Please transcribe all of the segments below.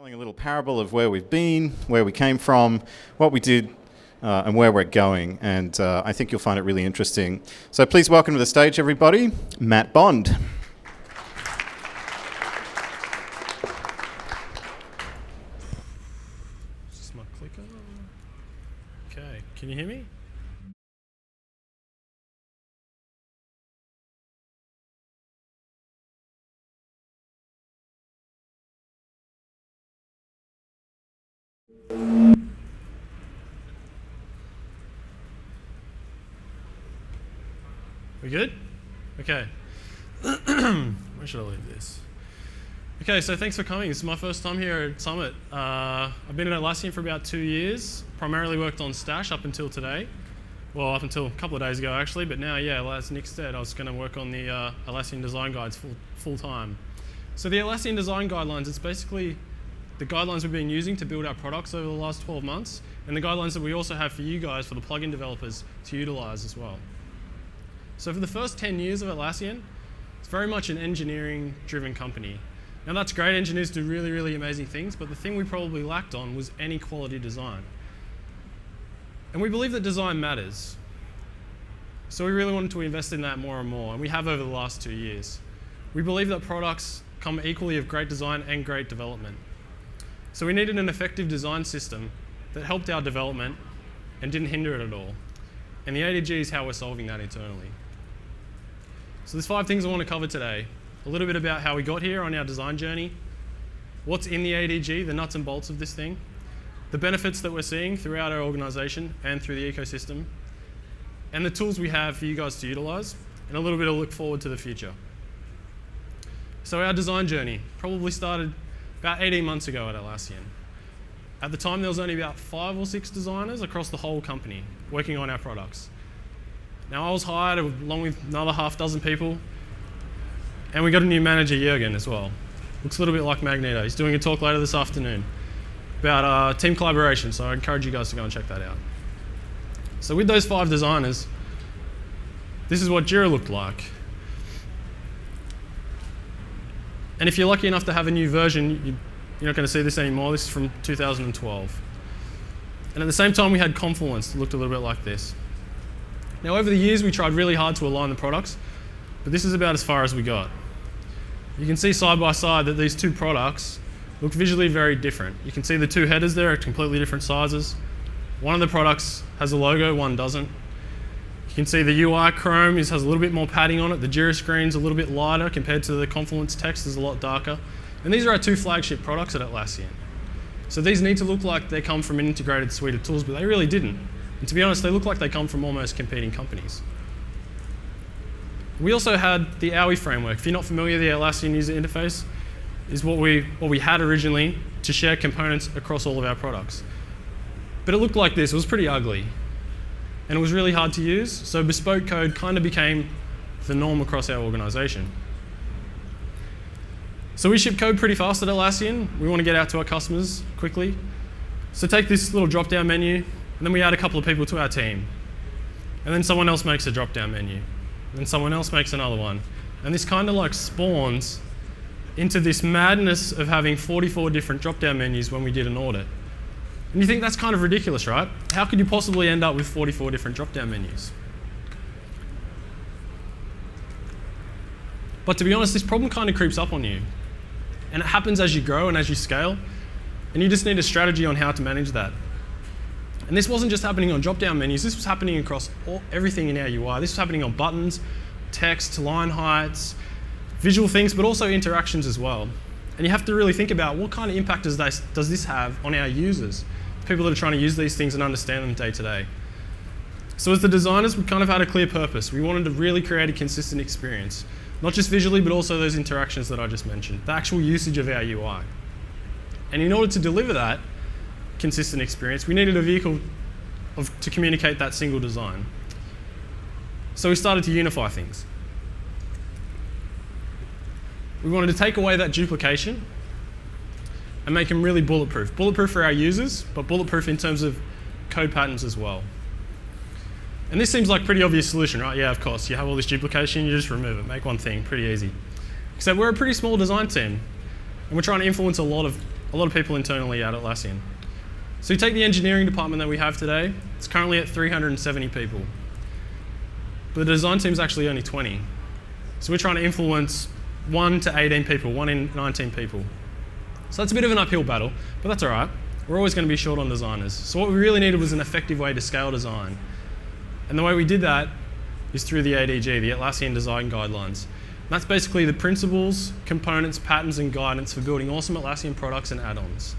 Telling a little parable of where we've been, where we came from, what we did, and where we're going. And I think you'll find it really interesting. So please welcome to the stage, everybody, Matt Bond. Is this my clicker? Okay, can you hear me? We good? Okay. Where should I leave this? Okay, so thanks for coming. This is my first time here at Summit. I've been at Atlassian for about 2 years. Primarily worked on Stash up until today. Well, up until a couple of days ago, actually. But now, yeah, as Nick said, I was going to work on the Atlassian Design Guides full time. So the Atlassian Design Guidelines, it's basically the guidelines we've been using to build our products over the last 12 months, and the guidelines that we also have for you guys, for the plugin developers, to utilize as well. So for the first 10 years of Atlassian, it's very much an engineering-driven company. Now that's great, engineers do really, really amazing things, but the thing we probably lacked on was any quality design. And we believe that design matters. So we really wanted to invest in that more and more, and we have over the last 2 years. We believe that products come equally of great design and great development. So we needed an effective design system that helped our development and didn't hinder it at all. And the ADG is how we're solving that internally. So there's 5 things I want to cover today. A little bit about how we got here on our design journey, what's in the ADG, the nuts and bolts of this thing, the benefits that we're seeing throughout our organization and through the ecosystem, and the tools we have for you guys to utilize, and a little bit of look forward to the future. So our design journey probably started about 18 months ago at Atlassian. At the time, there was only about 5 or 6 designers across the whole company working on our products. Now, I was hired along with another half dozen people, and we got a new manager, Jürgen, as well. Looks a little bit like Magneto. He's doing a talk later this afternoon about team collaboration, so I encourage you guys to go and check that out. So with those 5 designers, this is what Jira looked like. And if you're lucky enough to have a new version, you're not going to see this anymore. This is from 2012. And at the same time, we had Confluence that looked a little bit like this. Now, over the years, we tried really hard to align the products, but this is about as far as we got. You can see side by side that these 2 products look visually very different. You can see the 2 headers there are completely different sizes. One of the products has a logo, one doesn't. You can see the UI Chrome has a little bit more padding on it. The Jira screen's a little bit lighter compared to the Confluence text is a lot darker. And these are our 2 flagship products at Atlassian. So these need to look like they come from an integrated suite of tools, but they really didn't. And to be honest, they look like they come from almost competing companies. We also had the AUI framework. If you're not familiar, the Atlassian user interface is what we had originally to share components across all of our products. But it looked like this. It was pretty ugly. And it was really hard to use, so bespoke code kind of became the norm across our organization. So we ship code pretty fast at Atlassian. We want to get out to our customers quickly. So take this little drop-down menu, and then we add a couple of people to our team. And then someone else makes a drop-down menu. And then someone else makes another one. And this kind of like spawns into this madness of having 44 different drop-down menus when we did an audit. And you think that's kind of ridiculous, right? How could you possibly end up with 44 different drop-down menus? But to be honest, this problem kind of creeps up on you. And it happens as you grow and as you scale. And you just need a strategy on how to manage that. And this wasn't just happening on drop-down menus. This was happening across everything in our UI. This was happening on buttons, text, line heights, visual things, but also interactions as well. And you have to really think about what kind of impact does this have on our users, people that are trying to use these things and understand them day to day. So as the designers, we kind of had a clear purpose. We wanted to really create a consistent experience, not just visually, but also those interactions that I just mentioned, the actual usage of our UI. And in order to deliver that consistent experience, we needed a vehicle to communicate that single design. So we started to unify things. We wanted to take away that duplication and make them really bulletproof. Bulletproof for our users, but bulletproof in terms of code patterns as well. And this seems like a pretty obvious solution, right? Yeah, of course. You have all this duplication, you just remove it. Make one thing, pretty easy. Except we're a pretty small design team, and we're trying to influence a lot of a lot of people internally at Atlassian. So you take the engineering department that we have today, it's currently at 370 people. But the design team's actually only 20. So we're trying to influence 1 to 18 people, 1 in 19 people. So that's a bit of an uphill battle, but that's all right. We're always going to be short on designers. So what we really needed was an effective way to scale design. And the way we did that is through the ADG, the Atlassian Design Guidelines. And that's basically the principles, components, patterns, and guidance for building awesome Atlassian products and add-ons.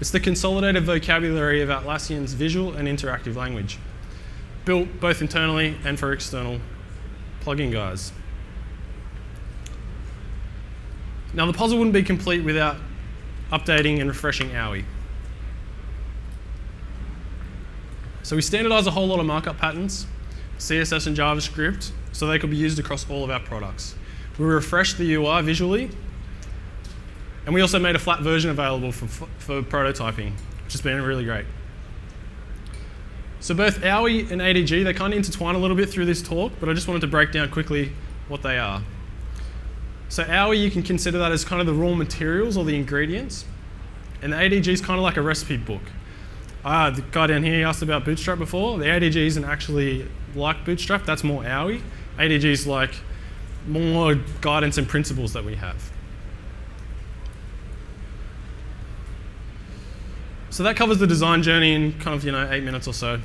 It's the consolidated vocabulary of Atlassian's visual and interactive language, built both internally and for external plugin guys. Now the puzzle wouldn't be complete without updating and refreshing AUI. So we standardized a whole lot of markup patterns, CSS and JavaScript, so they could be used across all of our products. We refreshed the UI visually, and we also made a flat version available for prototyping, which has been really great. So both AUI and ADG, they kind of intertwine a little bit through this talk, but I just wanted to break down quickly what they are. So AUI, you can consider that as kind of the raw materials or the ingredients, and the ADG is kind of like a recipe book. The guy down here asked about Bootstrap before. The ADG isn't actually like Bootstrap, that's more AUI. ADG is like more guidance and principles that we have. So that covers the design journey in kind of 8 minutes or so. And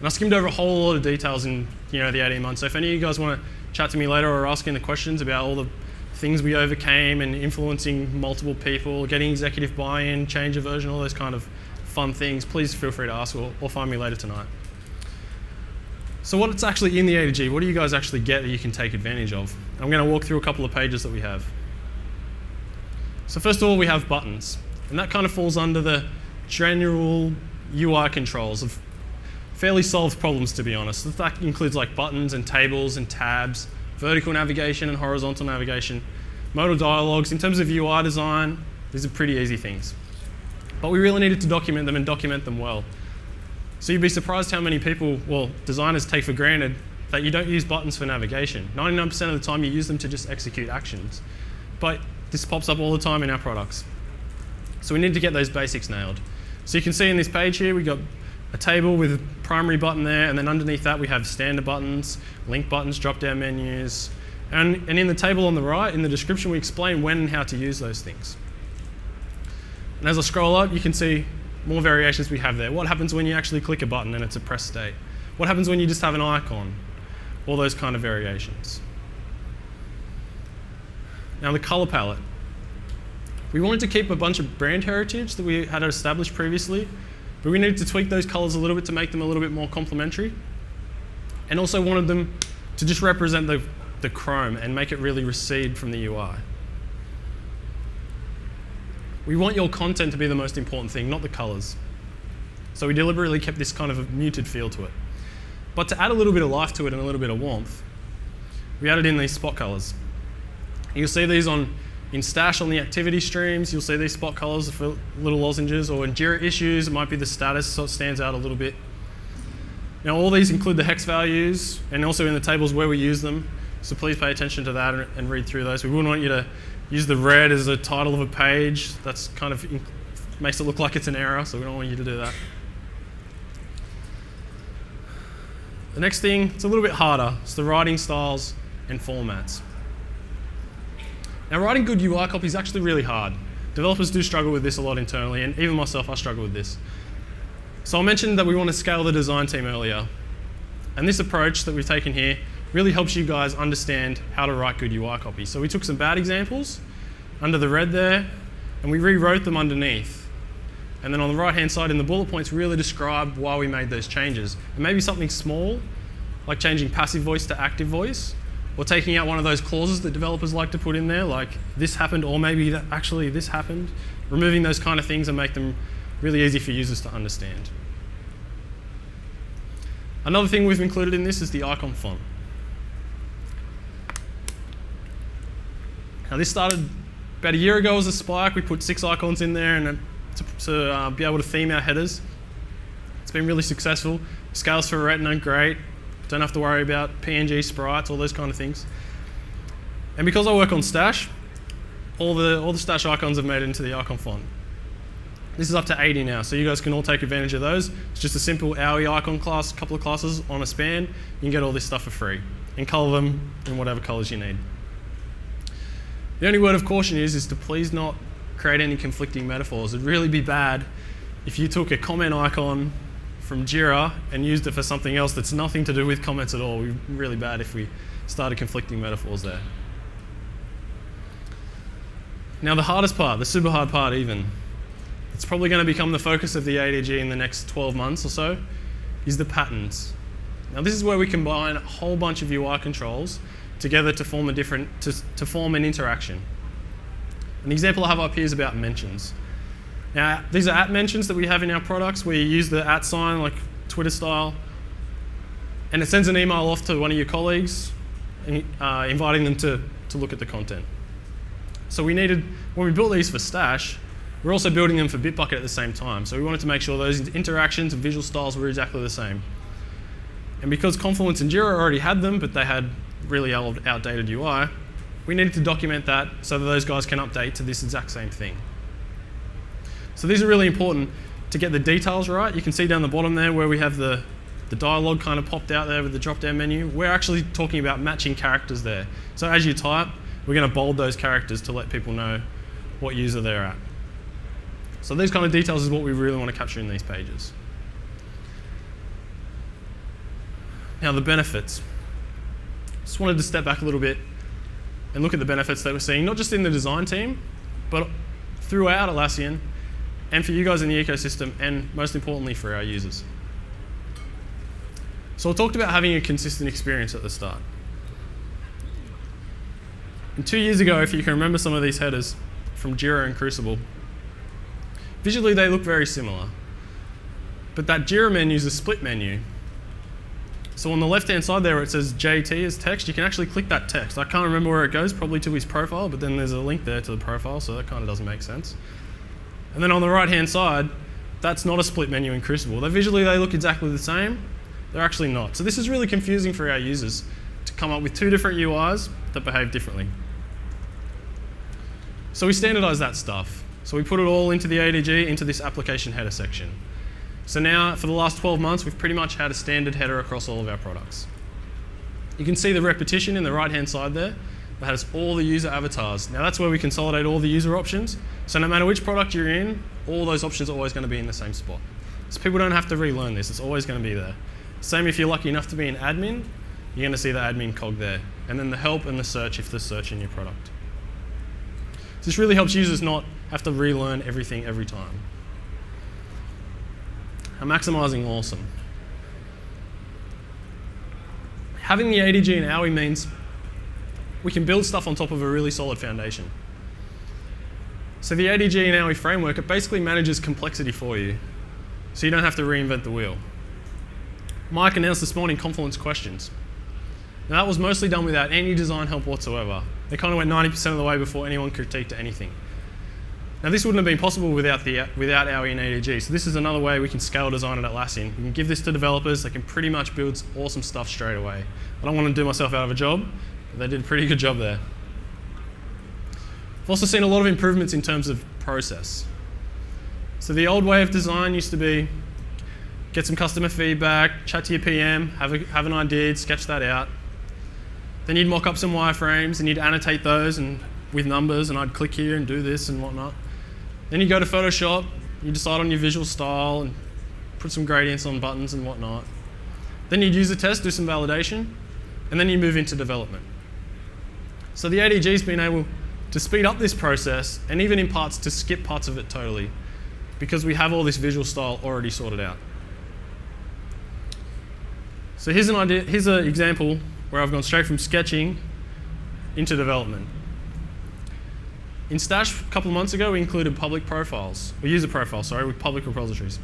I skimmed over a whole lot of details in the 18 months. So if any of you guys want to chat to me later or ask any questions about all the things we overcame and influencing multiple people, getting executive buy-in, change of version, all those kind of fun things, please feel free to ask or find me later tonight. So what's actually in the ADG? What do you guys actually get that you can take advantage of? I'm going to walk through a couple of pages that we have. So first of all, we have buttons. And that kind of falls under the general UI controls of fairly solved problems, to be honest. That includes like buttons and tables and tabs, vertical navigation and horizontal navigation, modal dialogues. In terms of UI design, these are pretty easy things. But we really needed to document them and document them well. So you'd be surprised how many people, designers take for granted that you don't use buttons for navigation. 99% of the time you use them to just execute actions. But this pops up all the time in our products. So we need to get those basics nailed. So you can see in this page here, we've got a table with a primary button there, and then underneath that we have standard buttons, link buttons, drop-down menus. And in the table on the right, in the description, we explain when and how to use those things. And as I scroll up, you can see more variations we have there. What happens when you actually click a button and it's a press state? What happens when you just have an icon? All those kind of variations. Now the color palette. We wanted to keep a bunch of brand heritage that we had established previously, but we needed to tweak those colors a little bit to make them a little bit more complementary. And also wanted them to just represent the Chrome and make it really recede from the UI. We want your content to be the most important thing, not the colors. So we deliberately kept this kind of a muted feel to it. But to add a little bit of life to it and a little bit of warmth, we added in these spot colors. You'll see these in Stash on the activity streams. You'll see these spot colors for little lozenges, or in Jira issues, it might be the status, so it stands out a little bit. Now all these include the hex values, and also in the tables where we use them, so please pay attention to that and read through those. We wouldn't want you to use the red as a title of a page. That's kind of makes it look like it's an error, so we don't want you to do that. The next thing, it's a little bit harder. It's the writing styles and formats. Now writing good UI copy is actually really hard. Developers do struggle with this a lot internally, and even myself, I struggle with this. So I mentioned that we want to scale the design team earlier. And this approach that we've taken here really helps you guys understand how to write good UI copy. So we took some bad examples under the red there, and we rewrote them underneath. And then on the right-hand side in the bullet points, really describe why we made those changes. And maybe something small, like changing passive voice to active voice, or taking out one of those clauses that developers like to put in there, like this happened, or maybe that actually this happened. Removing those kind of things and make them really easy for users to understand. Another thing we've included in this is the icon font. Now this started about a year ago as a spike. We put 6 icons in there and to be able to theme our headers. It's been really successful. Scales for Retina, great. Don't have to worry about PNG sprites, all those kind of things. And because I work on Stash, all the Stash icons have made it into the icon font. This is up to 80 now, so you guys can all take advantage of those. It's just a simple AOE icon class, a couple of classes on a span. You can get all this stuff for free and color them in whatever colors you need. The only word of caution is to please not create any conflicting metaphors. It'd really be bad if you took a comment icon from Jira and used it for something else that's nothing to do with comments at all. It would be really bad if we started conflicting metaphors there. Now the hardest part, the super hard part even, it's probably going to become the focus of the ADG in the next 12 months or so, is the patterns. Now this is where we combine a whole bunch of UI controls together to form to form an interaction. An example I have up here is about mentions. Now these are @mentions that we have in our products where you use the @ sign like Twitter style, and it sends an email off to one of your colleagues inviting them to look at the content. So when we built these for Stash, we're also building them for Bitbucket at the same time. So we wanted to make sure those interactions and visual styles were exactly the same. And because Confluence and Jira already had them, but they had really outdated UI, we needed to document that so that those guys can update to this exact same thing. So these are really important to get the details right. You can see down the bottom there where we have the dialogue kind of popped out there with the drop-down menu. We're actually talking about matching characters there. So as you type, we're going to bold those characters to let people know what user they're at. So these kind of details is what we really want to capture in these pages. Now the benefits. Just wanted to step back a little bit and look at the benefits that we're seeing, not just in the design team, but throughout Atlassian, and for you guys in the ecosystem, and most importantly for our users. So I talked about having a consistent experience at the start. And 2 years ago, if you can remember some of these headers from Jira and Crucible, visually they look very similar. But that Jira menu is a split menu. So on the left-hand side there where it says JT as text, you can actually click that text. I can't remember where it goes, probably to his profile, but then there's a link there to the profile, so that kind of doesn't make sense. And then on the right-hand side, that's not a split menu in Crucible. Visually they look exactly the same. They're actually not. So this is really confusing for our users to come up with two different UIs that behave differently. So we standardized that stuff. So we put it all into the ADG, into this application header section. So now, for the last 12 months, we've pretty much had a standard header across all of our products. You can see the repetition in the right-hand side there. That has all the user avatars. Now that's where we consolidate all the user options. So no matter which product you're in, all those options are always going to be in the same spot. So people don't have to relearn this. It's always going to be there. Same if you're lucky enough to be an admin, you're going to see the admin cog there. And then the help and the search if there's search in your product. So this really helps users not have to relearn everything every time. And maximizing awesome. Having the ADG and AOE means we can build stuff on top of a really solid foundation. So the ADG and AOE framework, it basically manages complexity for you. So you don't have to reinvent the wheel. Mike announced this morning Confluence questions. Now that was mostly done without any design help whatsoever. They kind of went 90% of the way before anyone critiqued anything. Now this wouldn't have been possible without AOE and ADG, so this is another way we can scale design at Atlassian. We can give this to developers, they can pretty much build awesome stuff straight away. I don't want to do myself out of a job, but they did a pretty good job there. I've also seen a lot of improvements in terms of process. So the old way of design used to be get some customer feedback, chat to your PM, have an idea, sketch that out. Then you'd mock up some wireframes and you'd annotate those and with numbers, and I'd click here and do this and whatnot. Then you go to Photoshop, you decide on your visual style and put some gradients on buttons and whatnot. Then you'd use a test, do some validation, and then you move into development. So the ADG's been able to speed up this process and even in parts to skip parts of it totally because we have all this visual style already sorted out. So here's an example where I've gone straight from sketching into development. In Stash, a couple of months ago, we included public profiles, or user profiles, sorry, with public repositories.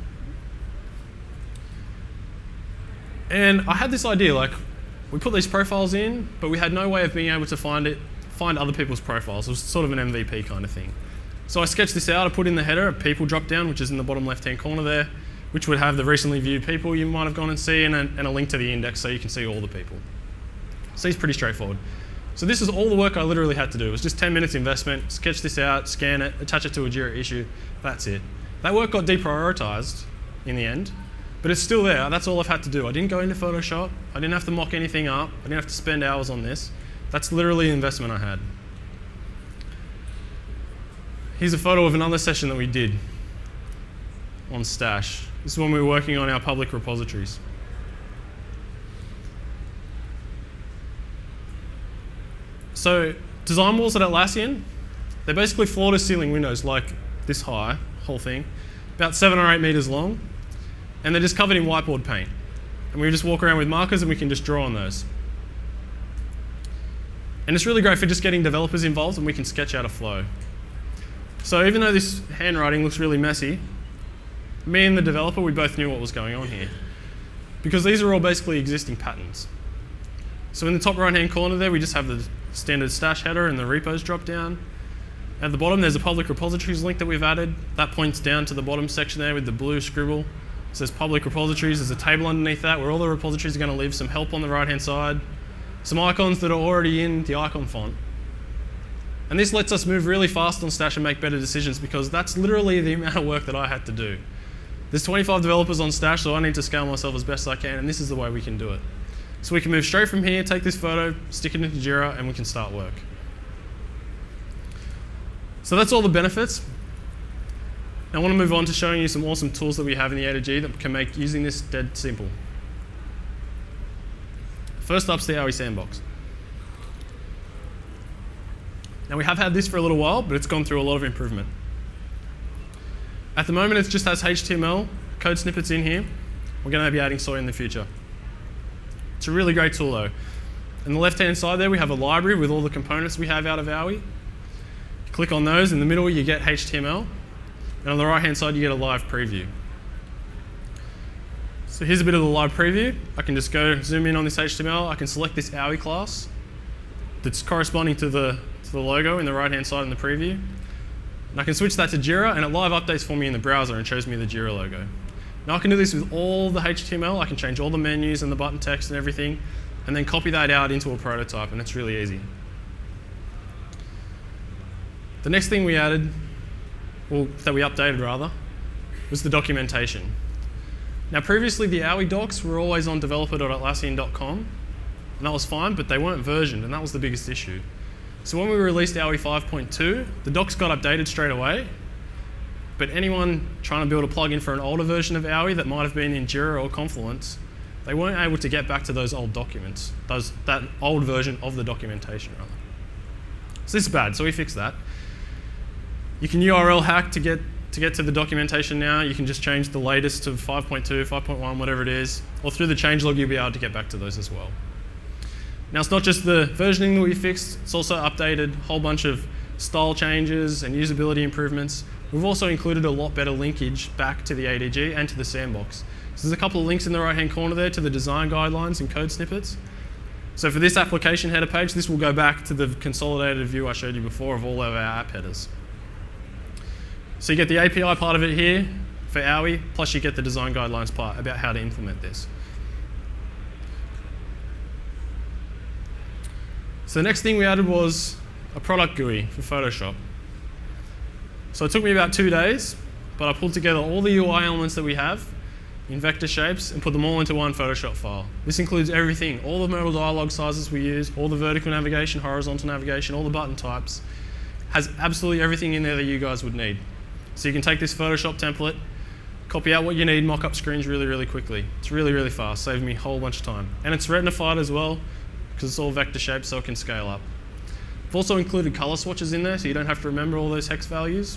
And I had this idea, like, we put these profiles in, but we had no way of being able to find other people's profiles. It was sort of an MVP kind of thing. So I sketched this out, I put in the header a people drop-down, which is in the bottom left-hand corner there, which would have the recently viewed people you might have gone and seen, and a link to the index so you can see all the people. So it's pretty straightforward. So this is all the work I literally had to do. It was just 10 minutes investment, sketch this out, scan it, attach it to a Jira issue. That's it. That work got deprioritized in the end, but it's still there. That's all I've had to do. I didn't go into Photoshop. I didn't have to mock anything up. I didn't have to spend hours on this. That's literally the investment I had. Here's a photo of another session that we did on Stash. This is when we were working on our public repositories. So design walls at Atlassian, they're basically floor-to-ceiling windows like this high, whole thing, about 7 or 8 meters long, and they're just covered in whiteboard paint. And we just walk around with markers and we can just draw on those. And it's really great for just getting developers involved and we can sketch out a flow. So even though this handwriting looks really messy, me and the developer, we both knew what was going on here. Because these are all basically existing patterns. So in the top right-hand corner there, we just have the standard Stash header and the repos drop down. At the bottom, there's a public repositories link that we've added. That points down to the bottom section there with the blue scribble. It says public repositories. There's a table underneath that where all the repositories are going to live, some help on the right-hand side, some icons that are already in the icon font. And this lets us move really fast on Stash and make better decisions because that's literally the amount of work that I had to do. There's 25 developers on Stash, so I need to scale myself as best I can, and this is the way we can do it. So we can move straight from here, take this photo, stick it into Jira, and we can start work. So that's all the benefits. Now I want to move on to showing you some awesome tools that we have in the ADG that can make using this dead simple. First up's the CRE Sandbox. Now we have had this for a little while, but it's gone through a lot of improvement. At the moment, it just has HTML, code snippets in here. We're going to be adding soy in the future. It's a really great tool though. On the left-hand side there, we have a library with all the components we have out of AUI. Click on those, in the middle you get HTML, and on the right-hand side you get a live preview. So here's a bit of the live preview. I can just go zoom in on this HTML. I can select this AUI class that's corresponding to the logo in the right-hand side in the preview. And I can switch that to Jira, and it live updates for me in the browser and shows me the Jira logo. Now I can do this with all the HTML. I can change all the menus and the button text and everything, and then copy that out into a prototype, and it's really easy. The next thing we added, well, that we updated rather, was the documentation. Now previously the AUI docs were always on developer.atlassian.com, and that was fine, but they weren't versioned, and that was the biggest issue. So when we released AUI 5.2, the docs got updated straight away, but anyone trying to build a plugin for an older version of AUI that might have been in Jira or Confluence, they weren't able to get back to those old documents, that old version of the documentation rather. So this is bad, so we fixed that. You can URL hack to get to the documentation now. You can just change the latest to 5.2, 5.1, whatever it is, or through the changelog you'll be able to get back to those as well. Now it's not just the versioning that we fixed, it's also updated a whole bunch of style changes and usability improvements. We've also included a lot better linkage back to the ADG and to the sandbox. So there's a couple of links in the right-hand corner there to the design guidelines and code snippets. So for this application header page, this will go back to the consolidated view I showed you before of all of our app headers. So you get the API part of it here for AUI, plus you get the design guidelines part about how to implement this. So the next thing we added was a product GUI for Photoshop. So it took me about 2 days, but I pulled together all the UI elements that we have in vector shapes and put them all into one Photoshop file. This includes everything, all the modal dialog sizes we use, all the vertical navigation, horizontal navigation, all the button types. Has absolutely everything in there that you guys would need. So you can take this Photoshop template, copy out what you need, mock up screens really, really quickly. It's really, really fast, saving me a whole bunch of time. And it's retinified as well, because it's all vector shapes, so it can scale up. I've also included color swatches in there, so you don't have to remember all those hex values,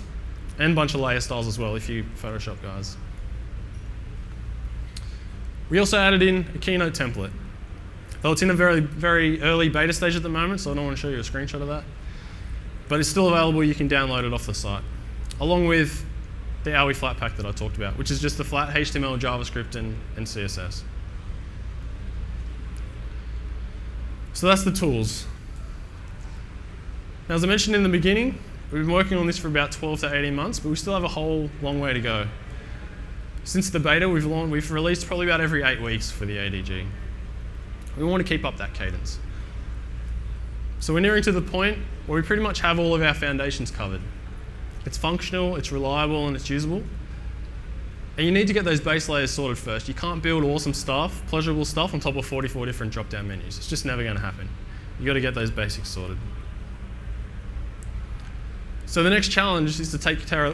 and a bunch of layer styles as well, if you Photoshop guys. We also added in a Keynote template. Though it's in a very, very early beta stage at the moment, so I don't want to show you a screenshot of that. But it's still available, you can download it off the site. Along with the AUI flat pack that I talked about, which is just the flat HTML, JavaScript, and CSS. So that's the tools. Now, as I mentioned in the beginning, we've been working on this for about 12 to 18 months, but we still have a whole long way to go. Since the beta, we've released probably about every 8 weeks for the ADG. We want to keep up that cadence. So we're nearing to the point where we pretty much have all of our foundations covered. It's functional, it's reliable, and it's usable. And you need to get those base layers sorted first. You can't build awesome stuff, pleasurable stuff on top of 44 different drop-down menus. It's just never going to happen. You've got to get those basics sorted. So the next challenge is to take care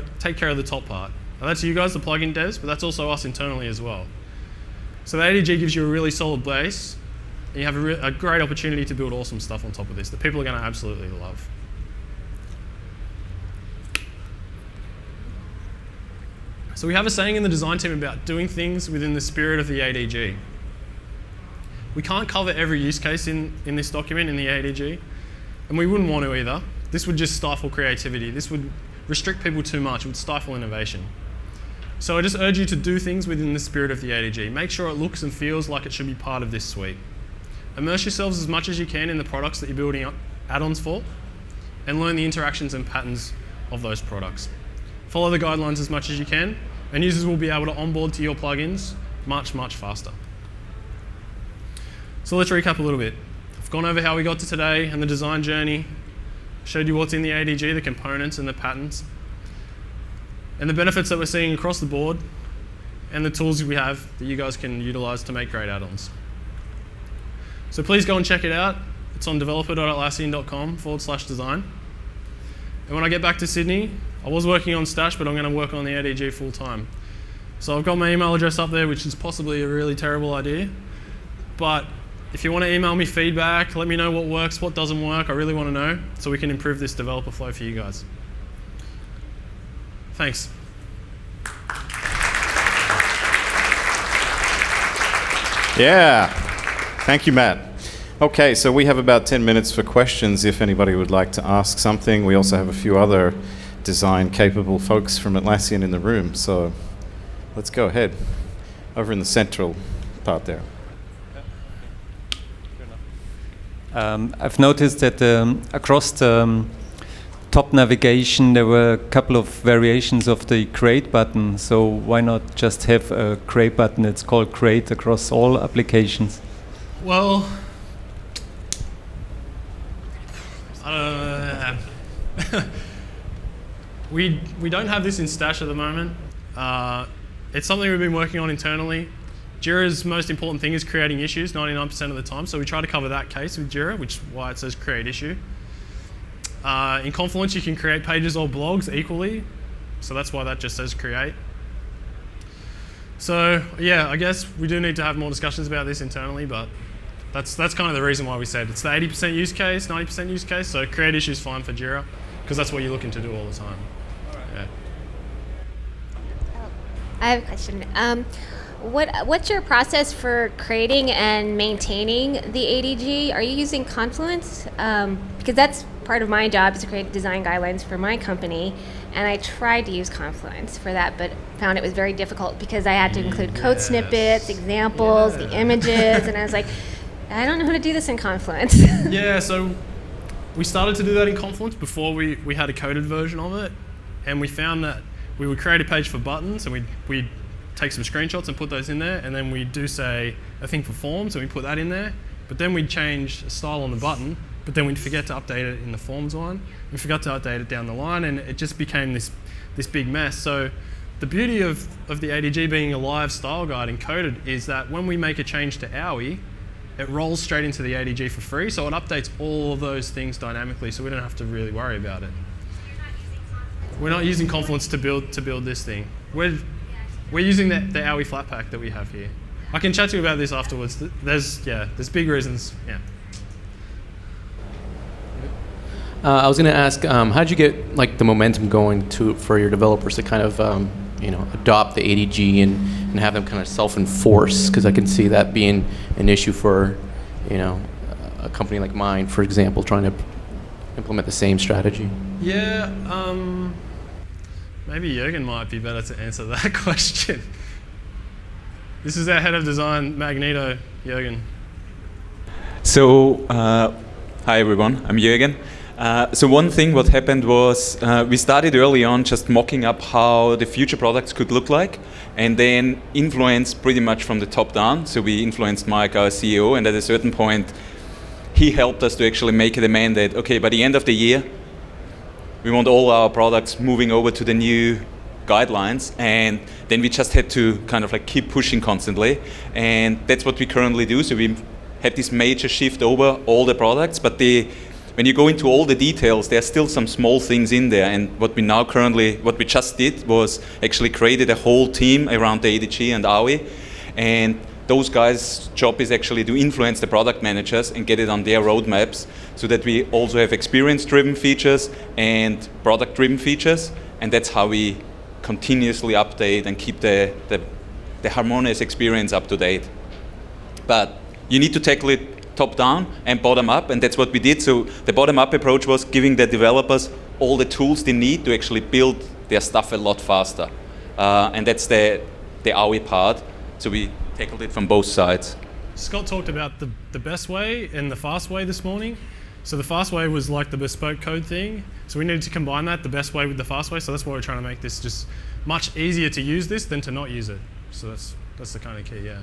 of the top part. Now that's you guys, the plugin devs, but that's also us internally as well. So the ADG gives you a really solid base, and you have a great opportunity to build awesome stuff on top of this that people are going to absolutely love. So we have a saying in the design team about doing things within the spirit of the ADG. We can't cover every use case in this document in the ADG, and we wouldn't want to either. This would just stifle creativity. This would restrict people too much. It would stifle innovation. So I just urge you to do things within the spirit of the ADG. Make sure it looks and feels like it should be part of this suite. Immerse yourselves as much as you can in the products that you're building add-ons for, and learn the interactions and patterns of those products. Follow the guidelines as much as you can, and users will be able to onboard to your plugins much, much faster. So let's recap a little bit. I've gone over how we got to today and the design journey, showed you what's in the ADG, the components and the patterns, and the benefits that we're seeing across the board, and the tools we have that you guys can utilize to make great add-ons. So please go and check it out. It's on developer.atlassian.com/design. And when I get back to Sydney, I was working on Stash, but I'm going to work on the ADG full time. So I've got my email address up there, which is possibly a really terrible idea. But if you want to email me feedback, let me know what works, what doesn't work. I really want to know so we can improve this developer flow for you guys. Thanks. Yeah. Thank you, Matt. Okay, so we have about 10 minutes for questions if anybody would like to ask something. We also have a few other design-capable folks from Atlassian in the room, so let's go ahead. Over in the central part there. I've noticed that across the top navigation there were a couple of variations of the create button, so why not just have a create button that's called create across all applications? Well, we don't have this in Stash at the moment. It's something we've been working on internally. Jira's most important thing is creating issues 99% of the time, so we try to cover that case with Jira, which is why it says create issue. In Confluence, you can create pages or blogs equally, so that's why that just says create. So yeah, I guess we do need to have more discussions about this internally, but that's kind of the reason why we said it's the 80% use case, 90% use case, so create issue is fine for Jira, because that's what you're looking to do all the time. Yeah. I have a question. What's your process for creating and maintaining the ADG? Are you using Confluence? Because that's part of my job is to create design guidelines for my company, and I tried to use Confluence for that, but found it was very difficult because I had to include code snippets, examples, the images, and I was like, I don't know how to do this in Confluence. Yeah, so we started to do that in Confluence before we had a coded version of it, and we found that we would create a page for buttons, and we'd take some screenshots and put those in there, and then we do say a thing for forms, and we put that in there, but then we'd change a style on the button, but then we'd forget to update it in the forms one. We forgot to update it down the line, and it just became this big mess. So the beauty of the ADG being a live style guide encoded is that when we make a change to AUI, it rolls straight into the ADG for free, so it updates all of those things dynamically, so we don't have to really worry about it. We're not using Confluence to build this thing. We're using the AUI Flatpak that we have here. I can chat to you about this afterwards. There's big reasons. Yeah. I was going to ask, how did you get the momentum going for your developers to kind of adopt the ADG and have them kind of self-enforce? Because I can see that being an issue for a company like mine, for example, trying to implement the same strategy. Yeah. Maybe Jürgen might be better to answer that question. This is our head of design, Magneto, Jürgen. So, hi everyone, I'm Jürgen. So one thing what happened was we started early on just mocking up how the future products could look like, and then influenced pretty much from the top down. So we influenced Mike, our CEO, and at a certain point he helped us to actually make it a mandate. Okay, by the end of the year, we want all our products moving over to the new guidelines, and then we just had to kind of like keep pushing constantly, and that's what we currently do. So we had this major shift over all the products, but when you go into all the details, there are still some small things in there, and what we just did was actually created a whole team around the ADG and AWI, and those guys' job is actually to influence the product managers and get it on their roadmaps, so that we also have experience-driven features and product-driven features, and that's how we continuously update and keep the harmonious experience up to date. But you need to tackle it top down and bottom up, and that's what we did. So the bottom up approach was giving the developers all the tools they need to actually build their stuff a lot faster, and that's the AWI part. So we tackled it from both sides. Scott talked about the best way and the fast way this morning. So the fast way was like the bespoke code thing. So we needed to combine that, the best way with the fast way. So that's why we're trying to make this just much easier to use this than to not use it. So that's the kind of key, yeah.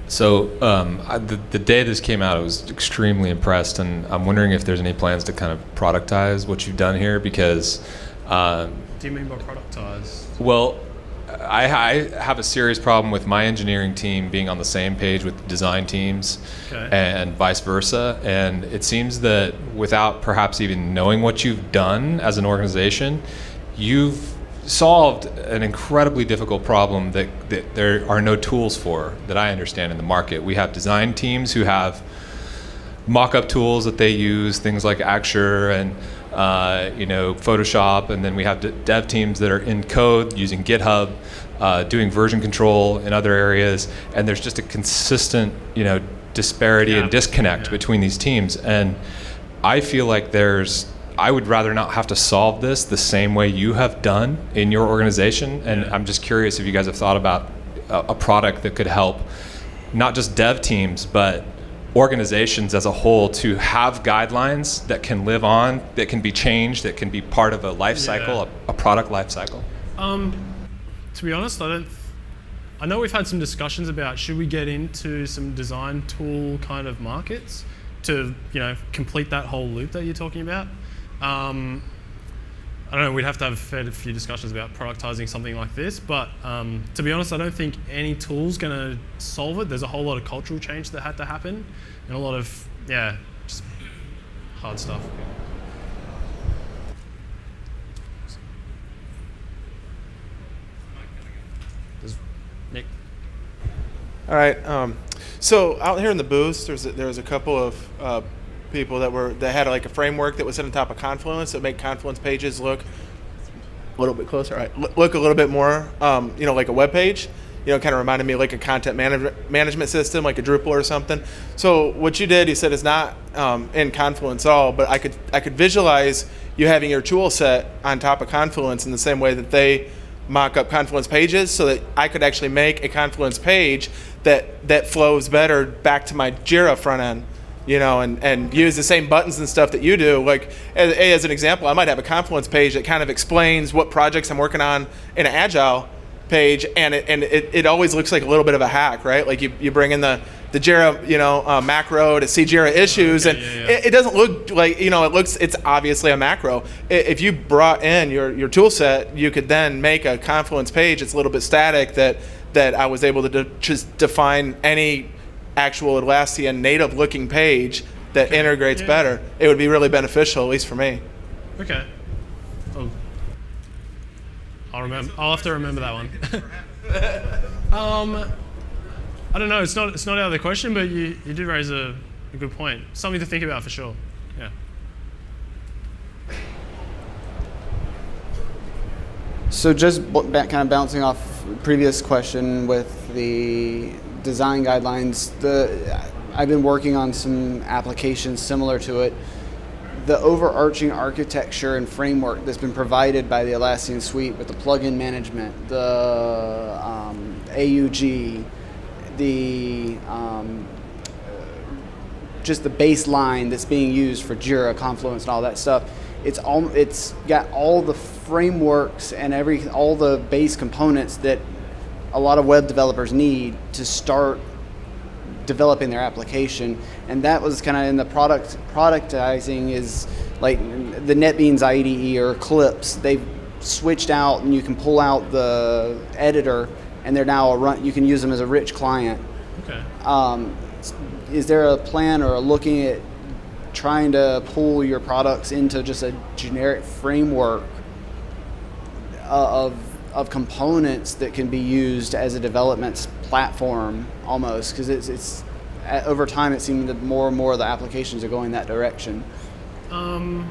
So the day this came out, I was extremely impressed, and I'm wondering if there's any plans to kind of productize what you've done here, because What do you mean by productize? well, I have a serious problem with my engineering team being on the same page with design teams, Okay. and vice versa. And it seems that without perhaps even knowing what you've done as an organization, you've solved an incredibly difficult problem that there are no tools for that I understand in the market. We have design teams who have mock-up tools that they use, things like Axure and Photoshop, and then we have dev teams that are in code using GitHub, doing version control in other areas, and there's just a consistent disparity and disconnect between these teams. And I feel like I would rather not have to solve this the same way you have done in your organization, and I'm just curious if you guys have thought about a product that could help not just dev teams, but organizations as a whole to have guidelines that can live on, that can be changed, that can be part of a life cycle, a product life cycle. To be honest, I know we've had some discussions about should we get into some design tool kind of markets to complete that whole loop that you're talking about. I don't know, we'd have to have a few discussions about productizing something like this, but to be honest, I don't think any tool's going to solve it. There's a whole lot of cultural change that had to happen, and a lot of, just hard stuff. Nick? All right. So out here in the booth, there was a couple of people that had like a framework that was set on top of Confluence that make Confluence Pages look a little bit closer. All right, look a little bit more, like a web page. Kind of reminded me of like a content management system, like a Drupal or something. So what you did, you said, is not in Confluence at all, but I could visualize you having your tool set on top of Confluence in the same way that they mock up Confluence Pages, so that I could actually make a Confluence page that flows better back to my Jira front end. And use the same buttons and stuff that you do. Like, as an example, I might have a Confluence page that kind of explains what projects I'm working on in an Agile page, and it always looks like a little bit of a hack, right? Like you bring in the Jira, macro to see Jira issues, and it doesn't look like, it's obviously a macro. If you brought in your tool set, you could then make a Confluence page that's a little bit static that I was able to just define any actual Atlassian native looking page that integrates better. It would be really beneficial, at least for me. Okay. I'll have to remember that one. I don't know. It's not out of the question, but you did raise a good point. Something to think about for sure. Yeah. So just kind of bouncing off previous question with the design guidelines, I've been working on some applications similar to it. The overarching architecture and framework that's been provided by the Atlassian suite with the plugin management, the AUG, just the baseline that's being used for Jira, Confluence, and all that stuff. it's got all the frameworks and all the base components that a lot of web developers need to start developing their application. And that was kind of in the productizing is like the NetBeans IDE or Eclipse. They've switched out, and you can pull out the editor, and they're now you can use them as a rich client. Okay. Is there a plan or looking at trying to pull your products into just a generic framework of components that can be used as a development platform almost? Because it's over time it seemed that more and more of the applications are going that direction. I'm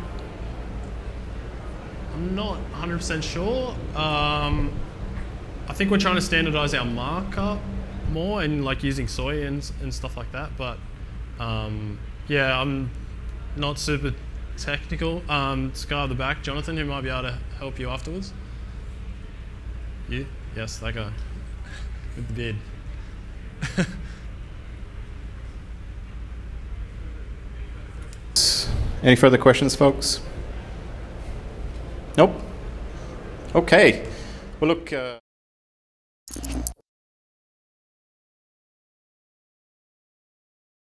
not 100% sure. I think we're trying to standardize our markup more and like using soy and stuff like that. But yeah, I'm not super technical. This guy at the back, Jonathan, who might be able to help you afterwards. You? Yes, that guy with the beard. Any further questions, folks? Nope. Okay. Well, look.